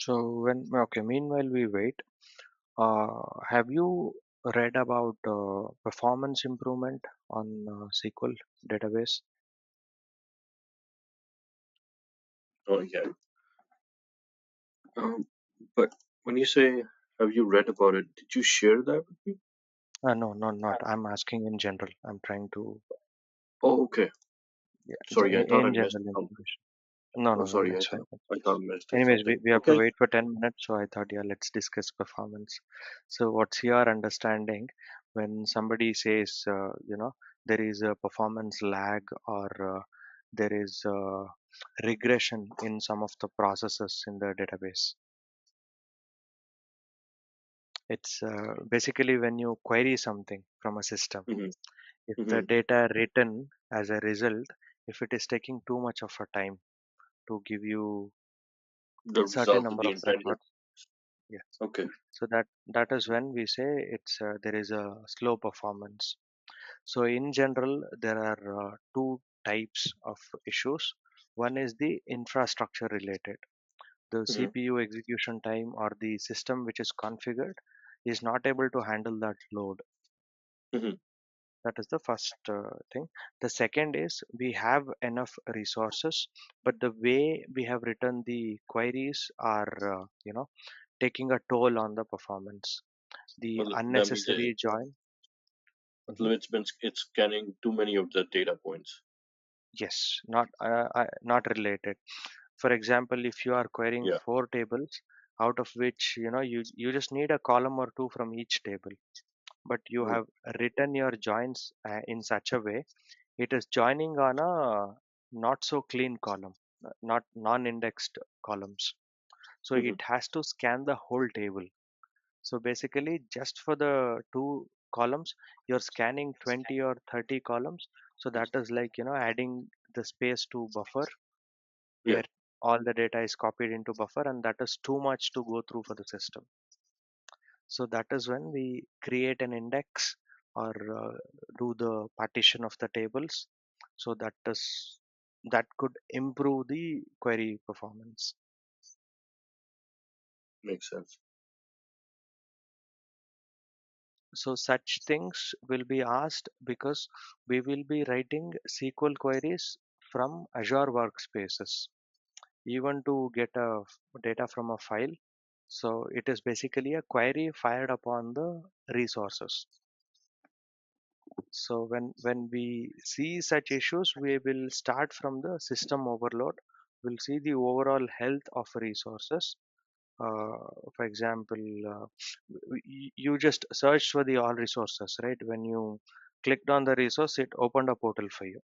So okay, meanwhile we wait. Have you read about performance improvement on SQL database? Oh, yeah. Um, but when you say, have you read about it? Did you share that with me? No, no, not. I'm asking in general. I'm trying to, Oh, okay. yeah, Sorry, I thought I in missed general something. information. No, Oh, no, no, sorry, that's fine. I thought I missed Anyways, something. we have to Okay. wait for 10 minutes, so I thought, yeah, let's discuss performance. So, what's your understanding when somebody says, there is a performance lag or there is regression in some of the processes in the database? It's basically when you query something from a system, hmm if the hmm data written as a result, if it is taking too much of a time to give you The certain result to number be of intended. records, yes. Okay. So that is when we say it's there is a slow performance. So in general, there are two types of issues. One is the infrastructure related. The hmm CPU execution time or the system which is configured is not able to handle that load. hmm That is the first thing. The second is we have enough resources, but the way we have written the queries are, taking a toll on the performance. The Well, that means unnecessary join. Mhm. it's scanning too many of the data points. Yes, not related. For example, if you are querying Yeah. four tables, out of which you just need a column or two from each table, but you hmm have written your joins in such a way it is joining on a not so clean column, not non-indexed columns. So hmm it has to scan the whole table. So basically, just for the two columns, you're scanning 20 or 30 columns. So that is like, adding the space to buffer Yeah. where all the data is copied into buffer, and that is too much to go through for the system. So that is when we create an index or do the partition of the tables. So that could improve the query performance. Makes sense. So such things will be asked because we will be writing SQL queries from Azure Workspaces, even to get a data from a file. So it is basically a query fired upon the resources. So when we see such issues, we will start from the system overload. We'll see the overall health of resources. For example, you just searched for the all resources, right? When you clicked on the resource, it opened a portal for you.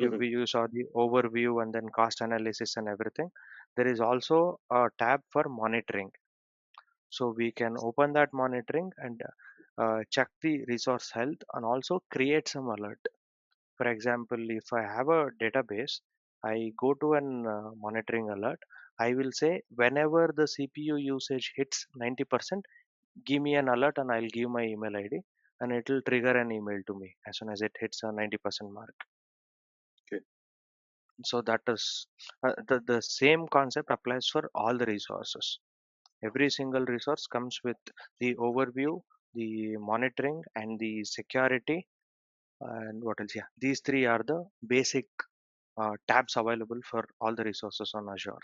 hmm You saw the overview and then cost analysis and everything. There is also a tab for monitoring. So we can open that monitoring and check the resource health and also create some alert. For example, if I have a database, I go to an monitoring alert. I will say whenever the CPU usage hits 90%, give me an alert and I'll give my email ID and it will trigger an email to me as soon as it hits a 90% mark. Okay. So that is the same concept applies for all the resources. Every single resource comes with the overview, the monitoring, and the security. And what else? Yeah, these three are the basic tabs available for all the resources on Azure.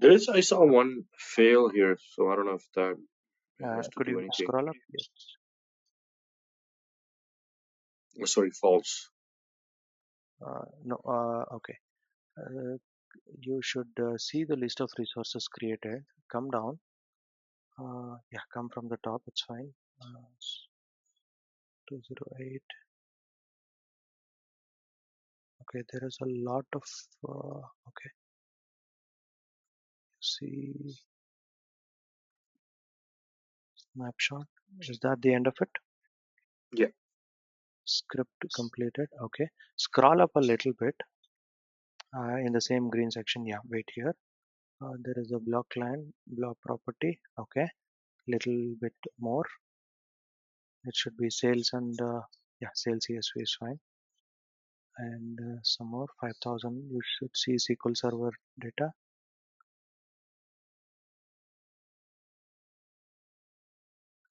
I saw one fail here, so I don't know if that has to Could do you anything. scroll up? Yes. Oh, sorry, false. No. Okay. Uh, you should see the list of resources created. Come down. Yeah, come from the top. It's fine. 208. Okay, there is a lot of. Okay, see snapshot. Is that the end of it? Yeah. Script completed. Okay, scroll up a little bit in the same green section. Yeah, wait here. There is a block line, block property. Okay, little bit more. It should be sales and yeah, sales CSV is fine. And some more 5000. You should see SQL Server data.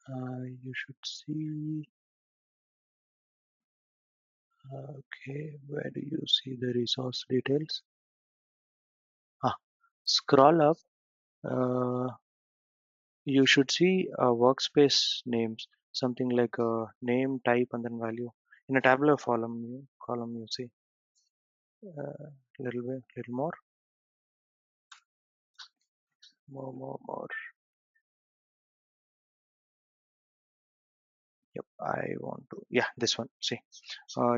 You should see. Okay, where do you see the resource details? Ah, scroll up. Uh, you should see workspace names, something like a name, type, and then value. In a tabular column you see little bit, little more. Yep, I want to. Yeah, this one. See,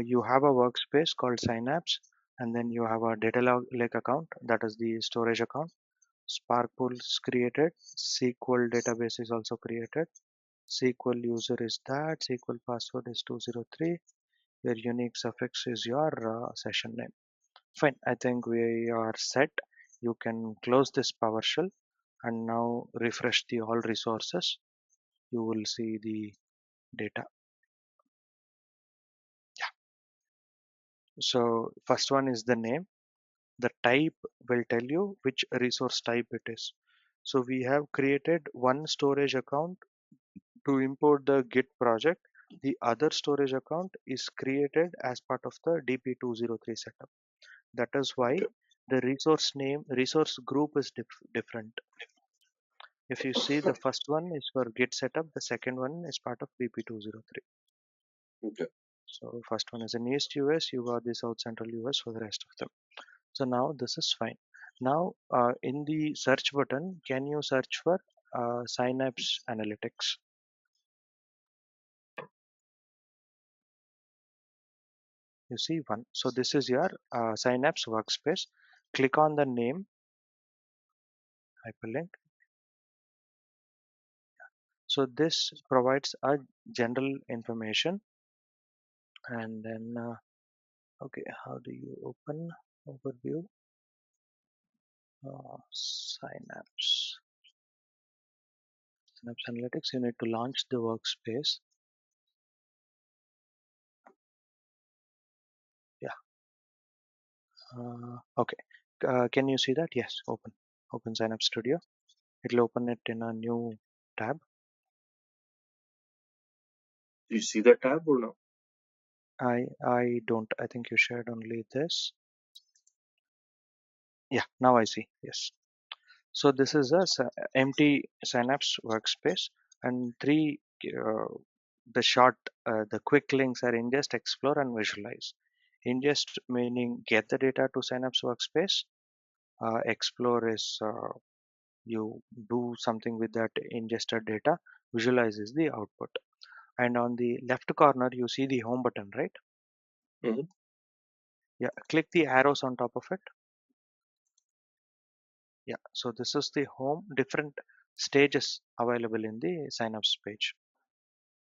you have a workspace called Synapse, and then you have a data lake account. That is the storage account. Spark pool is created. SQL database is also created. SQL user is that. SQL password is 203. Your unique suffix is your session name. Fine. I think we are set. You can close this PowerShell and now refresh the all resources. You will see the data. So first one is the name. The type will tell you which resource type it is. So we have created one storage account to import the Git project. The other storage account is created as part of the DP203 setup. That is why Okay. the resource group is different. If you see, the first one is for Git setup, the second one is part of DP203. Okay. So first one is in East US, you got the South Central US for the rest of them. So now this is fine. Now in the search button, can you search for Synapse Analytics? You see one. So this is your Synapse workspace. Click on the name hyperlink. So this provides a general information, and then okay, how do you open overview? Synapse Analytics. You need to launch the workspace. Yeah. Okay. Can you see that? Yes. Open Synapse Studio. It'll open it in a new tab. Do you see that tab or no? I don't. I think you shared only this. Yeah, now I see. Yes. So this is a empty Synapse workspace, and the short, the quick links are ingest, explore, and visualize. Ingest meaning get the data to Synapse workspace. Explore is you do something with that ingested data. Visualize is the output. And on the left corner, you see the home button, right? Mm-hmm. Yeah, click the arrows on top of it. Yeah, so this is the home, different stages available in the Synapse page.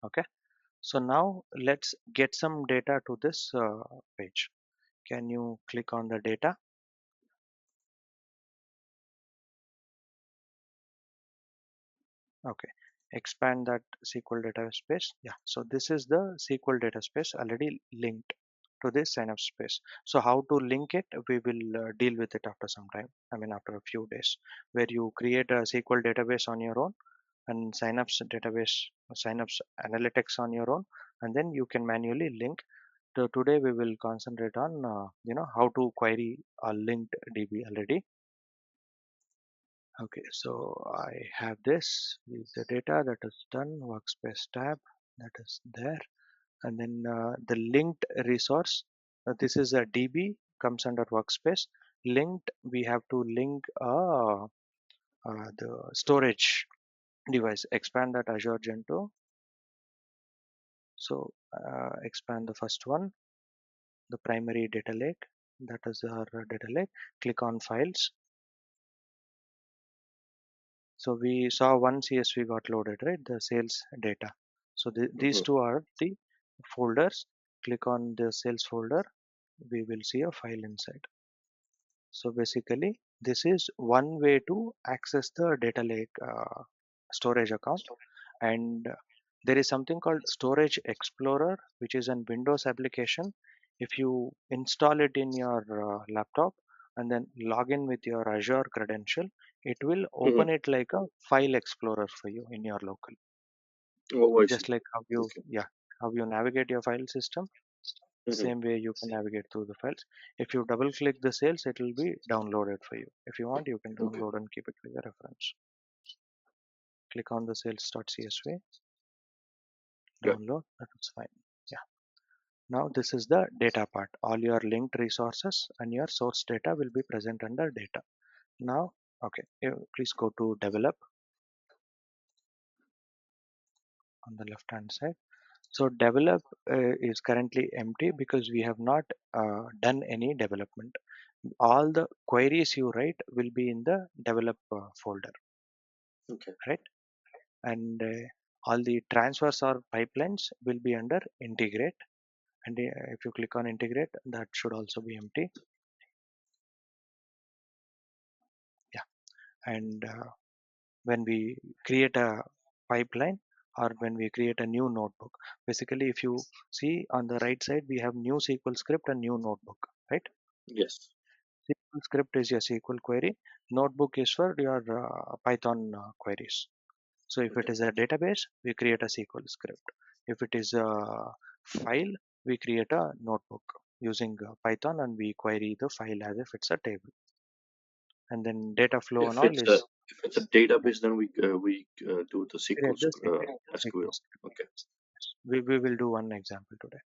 Okay, so now let's get some data to this page. Can you click on the data? Okay, expand that SQL data space. Yeah, so this is the SQL data space already linked to this Synapse space. So how to link it, we will deal with it after some time. I mean, after a few days, where you create a SQL database on your own and Synapse database, Synapse analytics on your own, and then you can manually link. Today we will concentrate on how to query a linked DB already. Okay, so I have this with the data that is done, workspace tab that is there, and then the linked resource. This is a DB comes under workspace. Linked, we have to link the storage device. Expand that Azure Gento. So expand the first one, the primary data lake. That is our data lake. Click on files. So we saw one CSV got loaded, right? The sales data. So these Mm-hmm. two are the folders. Click on the sales folder. We will see a file inside. So basically, this is one way to access the data lake storage account. And there is something called Storage Explorer, which is a Windows application. If you install it in your laptop and then log in with your Azure credential, it will Mm-hmm. open it like a file explorer for you in your local. Oh, I see. Just like Okay. how you navigate your file system, Mm-hmm. same way you can navigate through the files. If you double click the sales, it will be downloaded for you. If you want, you can Okay. download and keep it for your reference. Click on the sales.csv, Yeah. download, that is fine. Yeah. Now this is the data part. All your linked resources and your source data will be present under data. Now, okay, please go to develop on the left hand side. So develop is currently empty because we have not done any development. All the queries you write will be in the develop folder, Okay. right? And all the transfers or pipelines will be under integrate. And if you click on integrate, that should also be empty. Yeah. And when we create a pipeline or when we create a new notebook, basically, if you see on the right side, we have new SQL script and new notebook, right? Yes. SQL script is your SQL query. Notebook is for your Python queries. So if it Okay. is a database, we create a SQL script. If it is a file, we create a notebook using Python and we query the file as if it's a table. And then data flow and If all it's a is if it's a yeah, database, then we do the create SQL the SQL SQL. script. Okay. We will do one example today.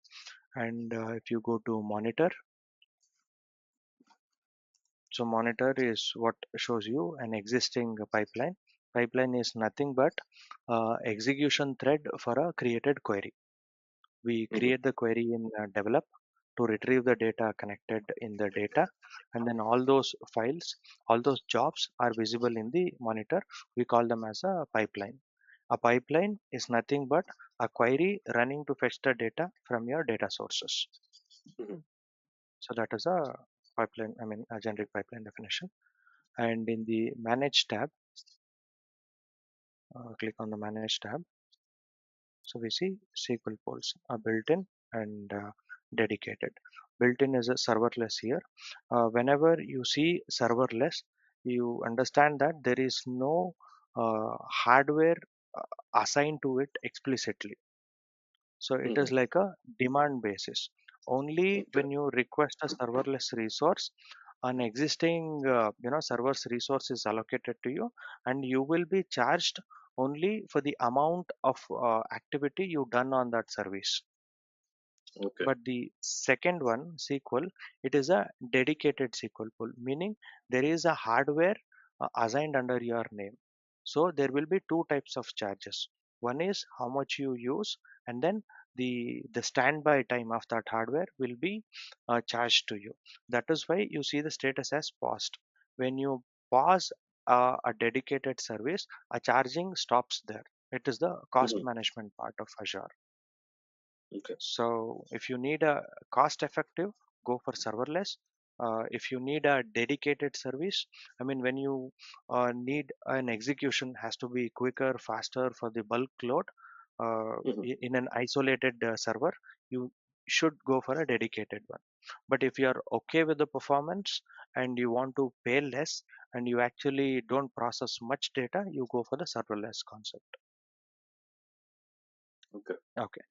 And if you go to monitor, so monitor is what shows you an existing pipeline. Pipeline is nothing but execution thread for a created query. We Mm-hmm. create the query in develop to retrieve the data connected in the data, and then all those files, all those jobs are visible in the monitor. We call them as a pipeline. A pipeline is nothing but a query running to fetch the data from your data sources. Mm-hmm. So that is a pipeline, I mean a generic pipeline definition. And in the manage tab, click on the manage tab. So we see SQL polls are built-in and dedicated. Built-in is a serverless here. Whenever you see serverless, you understand that there is no hardware uh, assigned to it explicitly. So it is Mm-hmm. like a demand basis. Only Okay. when you request a serverless resource, an existing server's resource is allocated to you, and you will be charged only for the amount of activity you done on that service. Okay. But the second one, SQL, it is a dedicated SQL pool, meaning there is a hardware assigned under your name. So there will be two types of charges. One is how much you use, and then the standby time of that hardware will be charged to you. That is why you see the status as paused. When you pause a dedicated service, a charging stops there. It is the cost Mm-hmm. management part of Azure. Okay. So if you need a cost effective, go for serverless. If you need a dedicated service, I mean, when you need an execution has to be quicker, faster for the bulk load Mm-hmm. in an isolated server, you should go for a dedicated one. But if you are okay with the performance and you want to pay less and you actually don't process much data, you go for the serverless concept. Okay. Okay.